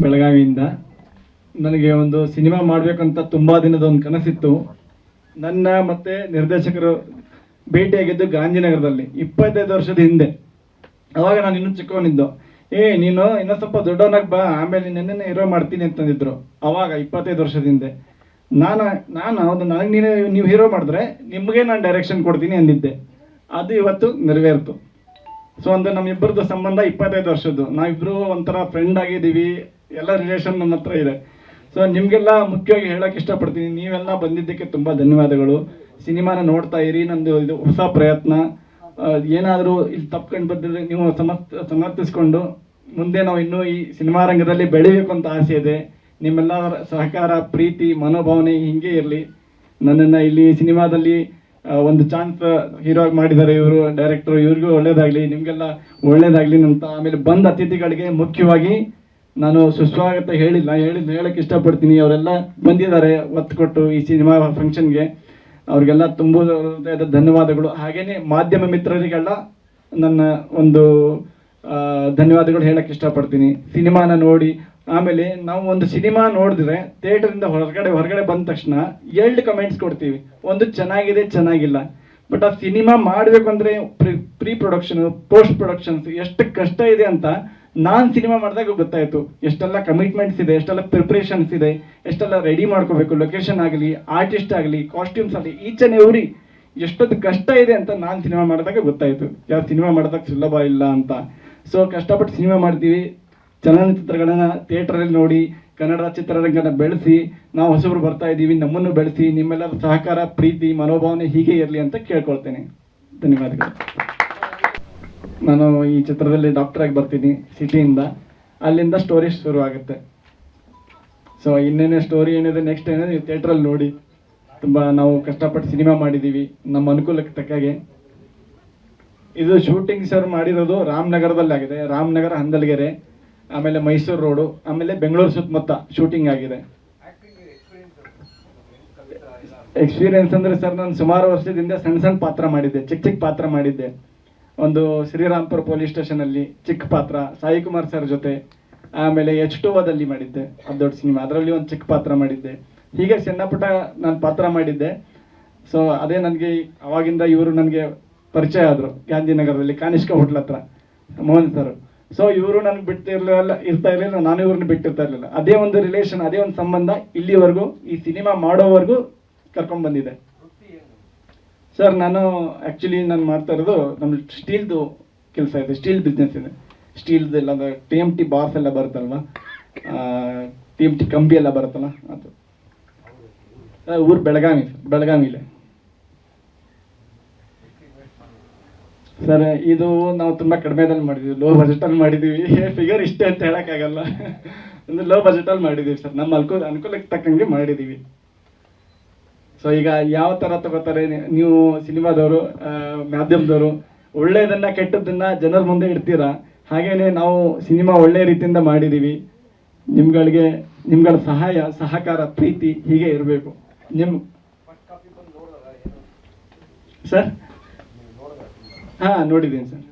ಬೆಳಗಾವಿಯಿಂದ. ನನಗೆ ಒಂದು ಸಿನಿಮಾ ಮಾಡಬೇಕಂತ ತುಂಬ ದಿನದ ಒಂದು ಕನಸಿತ್ತು. ನನ್ನ ಮತ್ತೆ ನಿರ್ದೇಶಕರು ಭೇಟಿಯಾಗಿದ್ದು ಗಾಂಧಿನಗರದಲ್ಲಿ 25 ವರ್ಷದ ಹಿಂದೆ. ಅವಾಗ ನಾನು ಇನ್ನೂ ಚಿಕ್ಕವನಿದ್ದು. ನೀನು ಇನ್ನೂ ಸ್ವಲ್ಪ ದೊಡ್ಡವನಾಗಿ ಬಾ, ಆಮೇಲೆ ನಿನ್ನೆ ಹೀರೋ ಮಾಡ್ತೀನಿ ಅಂತಂದಿದ್ರು. ಅವಾಗ 25 ವರ್ಷದ ಹಿಂದೆ ನಾನು ಹೌದು, ನನಗೆ ನೀವು ಹೀರೋ ಮಾಡಿದ್ರೆ ನಿಮಗೆ ನಾನು ಡೈರೆಕ್ಷನ್ ಕೊಡ್ತೀನಿ ಅಂದಿದ್ದೆ. ಅದು ಇವತ್ತು ನೆರವೇರ್ತು. ಸೊ ಅಂದ್ರೆ ನಮ್ಮಿಬ್ಬರದ್ದು ಸಂಬಂಧ 25 ವರ್ಷದ್ದು. ನಾವಿಬ್ಬರು ಒಂಥರ ಫ್ರೆಂಡ್ ಆಗಿದ್ದೀವಿ, ಎಲ್ಲ ರಿಲೇಷನ್ ನಮ್ಮ ಹತ್ರ ಇದೆ. ಸೊ ನಿಮಗೆಲ್ಲ ಮುಖ್ಯವಾಗಿ ಹೇಳೋಕೆ ಇಷ್ಟಪಡ್ತೀನಿ, ನೀವೆಲ್ಲ ಬಂದಿದ್ದಕ್ಕೆ ತುಂಬ ಧನ್ಯವಾದಗಳು. ಸಿನಿಮಾನ ನೋಡ್ತಾ ಇರಿ. ನಂದು ಇದು ಹೊಸ ಪ್ರಯತ್ನ. ಏನಾದರೂ ಇಲ್ಲಿ ತಪ್ಕೊಂಡು ಬಂದಿದ್ರೆ ನೀವು ಸಮರ್ಥಿಸ್ಕೊಂಡು ಮುಂದೆ ನಾವು ಇನ್ನೂ ಈ ಸಿನಿಮಾ ರಂಗದಲ್ಲಿ ಬೆಳಿಬೇಕು ಅಂತ ಆಸೆ ಇದೆ. ನಿಮ್ಮೆಲ್ಲರ ಸಹಕಾರ, ಪ್ರೀತಿ, ಮನೋಭಾವನೆ ಹೀಗೆ ಇರಲಿ. ನನ್ನನ್ನು ಇಲ್ಲಿ ಸಿನಿಮಾದಲ್ಲಿ ಒಂದು ಚಾನ್ಸ್ ಹೀರೋ ಆಗಿ ಮಾಡಿದ್ದಾರೆ ಇವರು ಡೈರೆಕ್ಟರ್. ಇವ್ರಿಗೂ ಒಳ್ಳೇದಾಗಲಿ, ನಿಮಗೆಲ್ಲ ಒಳ್ಳೇದಾಗಲಿ ಅಂತ. ಆಮೇಲೆ ಬಂದ ಅತಿಥಿಗಳಿಗೆ ಮುಖ್ಯವಾಗಿ ನಾನು ಸುಸ್ವಾಗತ ಹೇಳಕ್ಕೆ ಇಷ್ಟಪಡ್ತೀನಿ. ಅವರೆಲ್ಲ ಬಂದಿದ್ದಾರೆ ಒತ್ತು ಕೊಟ್ಟು ಈ ಸಿನಿಮಾ ಫಂಕ್ಷನ್ಗೆ. ಅವ್ರಿಗೆಲ್ಲ ತುಂಬ ಧನ್ಯವಾದಗಳು. ಹಾಗೇನೆ ಮಾಧ್ಯಮ ಮಿತ್ರರಿಗೆಲ್ಲ ನನ್ನ ಒಂದು ಧನ್ಯವಾದಗಳು ಹೇಳಕ್ಕೆ ಇಷ್ಟಪಡ್ತೀನಿ. ಸಿನಿಮಾನ ನೋಡಿ, ಆಮೇಲೆ ನಾವು ಒಂದು ಸಿನಿಮಾ ನೋಡಿದ್ರೆ ಥಿಯೇಟರಿಂದ ಹೊರಗಡೆ ಬಂದ ತಕ್ಷಣ 2 ಕಮೆಂಟ್ಸ್ ಕೊಡ್ತೀವಿ. ಒಂದು ಚೆನ್ನಾಗಿದೆ, ಚೆನ್ನಾಗಿಲ್ಲ. ಬಟ್ ಆ ಸಿನಿಮಾ ಮಾಡಬೇಕು ಅಂದರೆ ಪ್ರೀ ಪ್ರೊಡಕ್ಷನ್, ಪೋಸ್ಟ್ ಪ್ರೊಡಕ್ಷನ್ಸ್ ಎಷ್ಟು ಕಷ್ಟ ಇದೆ ಅಂತ ನಾನು ಸಿನಿಮಾ ಮಾಡಿದಾಗ ಗೊತ್ತಾಯಿತು. ಎಷ್ಟೆಲ್ಲ ಕಮಿಟ್ಮೆಂಟ್ಸ್ ಇದೆ, ಎಷ್ಟೆಲ್ಲ ಪ್ರಿಪ್ರೇಷನ್ಸ್ ಇದೆ, ಎಷ್ಟೆಲ್ಲ ರೆಡಿ ಮಾಡ್ಕೋಬೇಕು. ಲೊಕೇಶನ್ ಆಗಲಿ, ಆರ್ಟಿಸ್ಟ್ ಆಗಲಿ, ಕಾಸ್ಟ್ಯೂಮ್ಸ್ ಆಗಲಿ, ಈಚ್ ಆ್ಯಂಡ್ ಎವ್ರಿ ಎಷ್ಟೊಂದು ಕಷ್ಟ ಇದೆ ಅಂತ ನಾನು ಸಿನಿಮಾ ಮಾಡಿದಾಗ ಗೊತ್ತಾಯಿತು. ಯಾವ ಸಿನಿಮಾ ಮಾಡಿದಾಗ ಸುಲಭ ಇಲ್ಲ ಅಂತ. ಸೊ ಕಷ್ಟಪಟ್ಟು ಸಿನಿಮಾ ಮಾಡ್ತೀವಿ. ಚಲನಚಿತ್ರಗಳನ್ನು ಥಿಯೇಟರಲ್ಲಿ ನೋಡಿ ಕನ್ನಡ ಚಿತ್ರರಂಗನ ಬೆಳೆಸಿ, ನಾವು ಹೊಸಬ್ರು ಬರ್ತಾ ಇದ್ದೀವಿ, ನಮ್ಮನ್ನು ಬೆಳೆಸಿ. ನಿಮ್ಮೆಲ್ಲರ ಸಹಕಾರ, ಪ್ರೀತಿ, ಮನೋಭಾವನೆ ಹೀಗೆ ಇರಲಿ ಅಂತ ಕೇಳ್ಕೊಳ್ತೇನೆ. ಧನ್ಯವಾದಗಳು. ನಾನು ಈ ಚಿತ್ರದಲ್ಲಿ ಡಾಕ್ಟರ್ ಆಗಿ ಬರ್ತೀನಿ ಸಿಟಿಯಿಂದ. ಅಲ್ಲಿಂದ ಸ್ಟೋರಿ ಶುರು ಆಗುತ್ತೆ. ಸೊ ಇನ್ನೇನೇ ಸ್ಟೋರಿ ಏನಿದೆ, ನೆಕ್ಸ್ಟ್ ಏನಿದೆ ನೀವು ಥಿಯೇಟ್ರಲ್ಲಿ ನೋಡಿ. ತುಂಬ ನಾವು ಕಷ್ಟಪಟ್ಟು ಸಿನಿಮಾ ಮಾಡಿದ್ದೀವಿ ನಮ್ಮ ಅನುಕೂಲಕ್ಕೆ ತಕ್ಕಾಗೆ. ಇದು ಶೂಟಿಂಗ್ ಸರ್ ಮಾಡಿರೋದು ರಾಮನಗರದಲ್ಲಿ ಆಗಿದೆ. ರಾಮನಗರ, ಹಂದಲ್ಗೆರೆ, ಆಮೇಲೆ ಮೈಸೂರು ರೋಡು, ಆಮೇಲೆ ಬೆಂಗಳೂರು ಸುತ್ತಮುತ್ತ ಶೂಟಿಂಗ್ ಆಗಿದೆ. ಎಕ್ಸ್ಪೀರಿಯನ್ಸ್ ಅಂದರೆ ಸರ್, ನಾನು ಸುಮಾರು ವರ್ಷದಿಂದ ಸಣ್ಣ ಪಾತ್ರ ಮಾಡಿದ್ದೆ, ಚಿಕ್ಕ ಪಾತ್ರ ಮಾಡಿದ್ದೆ. ಒಂದು ಶ್ರೀರಾಮ್ಪುರ ಪೊಲೀಸ್ ಸ್ಟೇಷನಲ್ಲಿ ಚಿಕ್ಕ ಪಾತ್ರ, ಸಾಯಿ ಕುಮಾರ್ ಸರ್ ಜೊತೆ. ಆಮೇಲೆ H2O ಮಾಡಿದ್ದೆ, ಅದು ದೊಡ್ಡ ಸಿನಿಮಾ, ಅದರಲ್ಲಿ ಒಂದು ಚಿಕ್ಕ ಪಾತ್ರ ಮಾಡಿದ್ದೆ. ಹೀಗೆ ಸಣ್ಣ ಪುಟ್ಟ ನಾನು ಪಾತ್ರ ಮಾಡಿದ್ದೆ. ಸೊ ಅದೇ ನನಗೆ ಅವಾಗಿಂದ ಇವರು ನನಗೆ ಪರಿಚಯ ಆದರು ಗಾಂಧಿನಗರದಲ್ಲಿ, ಕಾನಿಷ್ಕ ಹೋಟ್ಲ್ ಹತ್ರ, ಮೋಹನ್ ಸರ್. ಸೊ ಇವರು ನನಗೆ ಇರ್ತಾ ಇರಲಿಲ್ಲ, ನಾನು ಇವ್ರನ್ನ ಬಿಟ್ಟಿರ್ತಾ ಇರಲಿಲ್ಲ. ಅದೇ ಒಂದು ರಿಲೇಷನ್, ಅದೇ ಒಂದು ಸಂಬಂಧ ಇಲ್ಲಿವರೆಗೂ, ಈ ಸಿನಿಮಾ ಮಾಡೋವರೆಗೂ ಕರ್ಕೊಂಡ್ಬಂದಿದೆ. ಸರ್ ನಾನು ಆ್ಯಕ್ಚುಲಿ ಮಾಡ್ತಾ ಇರೋದು ನಮ್ಮ ಸ್ಟೀಲ್ದು ಕೆಲಸ ಇದೆ, ಸ್ಟೀಲ್ ಬಿಸ್ನೆಸ್ ಇದೆ. ಸ್ಟೀಲ್ದು ಎಲ್ಲ TMT ಬಾರ್ಸ್ ಎಲ್ಲ ಬರುತ್ತಲ್ವ, TMT ಕಂಬಿ ಎಲ್ಲ ಬರುತ್ತಲ್ಲ, ಅದು. ಊರು ಬೆಳಗಾವಿಲೆ ಸರ್. ಇದು ನಾವು ತುಂಬ ಕಡಿಮೆದಲ್ಲಿ ಮಾಡಿದ್ವಿ, ಲೋ ಬಜೆಟಲ್ಲಿ ಮಾಡಿದ್ದೀವಿ. ಫಿಗರ್ ಇಷ್ಟೇ ಅಂತ ಹೇಳೋಕ್ಕಾಗಲ್ಲ, ಅಂದರೆ ಲೋ ಬಜೆಟಲ್ಲಿ ಮಾಡಿದ್ದೀವಿ ಸರ್. ನಮ್ಮ ಅನುಕೂಲಕ್ಕೆ ತಕ್ಕಂಗೆ ಮಾಡಿದ್ದೀವಿ. ಸೊ ಈಗ ಯಾವ ಥರ ತಗೋತಾರೆ ನೀವು ಸಿನಿಮಾದವರು, ಮಾಧ್ಯಮದವರು, ಒಳ್ಳೆಯದನ್ನು ಕೆಟ್ಟದ್ದನ್ನು ಜನರ ಮುಂದೆ ಇಡ್ತೀರಾ. ಹಾಗೇನೆ ನಾವು ಸಿನಿಮಾ ಒಳ್ಳೆಯ ರೀತಿಯಿಂದ ಮಾಡಿದ್ದೀವಿ. ನಿಮ್ಗಳ ಸಹಾಯ, ಸಹಕಾರ, ಪ್ರೀತಿ ಹೀಗೆ ಇರಬೇಕು. ಸರ್ ನೋಡಿದ್ದೀನಿ ಸರ್,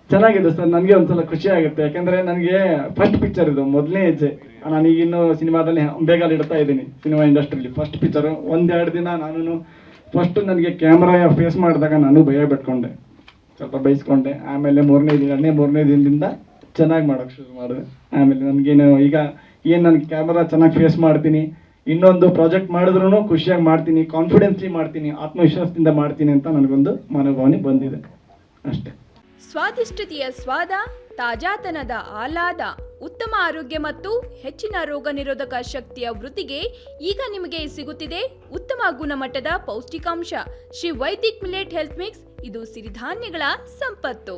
ಚೆನ್ನಾಗಿದೆ ಸರ್. ನನಗೆ ಒಂದ್ಸಲ ಖುಷಿ ಆಗುತ್ತೆ, ಯಾಕಂದರೆ ನನಗೆ ಫಸ್ಟ್ ಪಿಕ್ಚರ್ ಇದು, ಮೊದಲನೇ ಹೆಜ್ಜೆ. ನಾನೀಗಿನ್ನೂ ಸಿನಿಮಾದಲ್ಲಿ ಬೇಗಾಲ ಇಡ್ತಾ ಇದ್ದೀನಿ ಸಿನಿಮಾ ಇಂಡಸ್ಟ್ರಿಯಲ್ಲಿ. First picture. 1-2 ದಿನ ನಾನು ಫಸ್ಟ್ ನನಗೆ ಕ್ಯಾಮ್ರಾ ಫೇಸ್ ಮಾಡಿದಾಗ ನಾನು ಭಯ ಬಿಟ್ಕೊಂಡೆ, ಸ್ವಲ್ಪ ಬೈಸ್ಕೊಂಡೆ. ಆಮೇಲೆ ಮೂರನೇ ದಿನದಿಂದ ಚೆನ್ನಾಗಿ ಮಾಡೋಕ್ಕೆ ಶುರು ಮಾಡಿದೆ. ಆಮೇಲೆ ನನಗೇನು ಈಗ ನನಗೆ ಕ್ಯಾಮ್ರಾ ಚೆನ್ನಾಗಿ ಫೇಸ್ ಮಾಡ್ತೀನಿ. ಇನ್ನೊಂದು ಪ್ರಾಜೆಕ್ಟ್ ಮಾಡಿದ್ರೂ ಖುಷಿಯಾಗಿ ಮಾಡ್ತೀನಿ, ಕಾನ್ಫಿಡೆನ್ಸ್ಲಿ ಮಾಡ್ತೀನಿ, ಆತ್ಮವಿಶ್ವಾಸದಿಂದ ಮಾಡ್ತೀನಿ ಅಂತ ನನಗೊಂದು ಮನೋಭಾವನೆ ಬಂದಿದೆ ಅಷ್ಟೇ. ಸ್ವಾದಿಷ್ಟತೆಯ ಸ್ವಾದ, ತಾಜಾತನದ ಆಹ್ಲಾದ, ಉತ್ತಮ ಆರೋಗ್ಯ ಮತ್ತು ಹೆಚ್ಚಿನ ರೋಗ ನಿರೋಧಕ ಶಕ್ತಿಯ ವೃದ್ಧಿಗೆ ಈಗ ನಿಮಗೆ ಸಿಗುತ್ತಿದೆ ಉತ್ತಮ ಗುಣಮಟ್ಟದ ಪೌಷ್ಟಿಕಾಂಶ. Shri Vaidik millet health mix. ಇದು ಸಿರಿಧಾನ್ಯಗಳ ಸಂಪತ್ತು.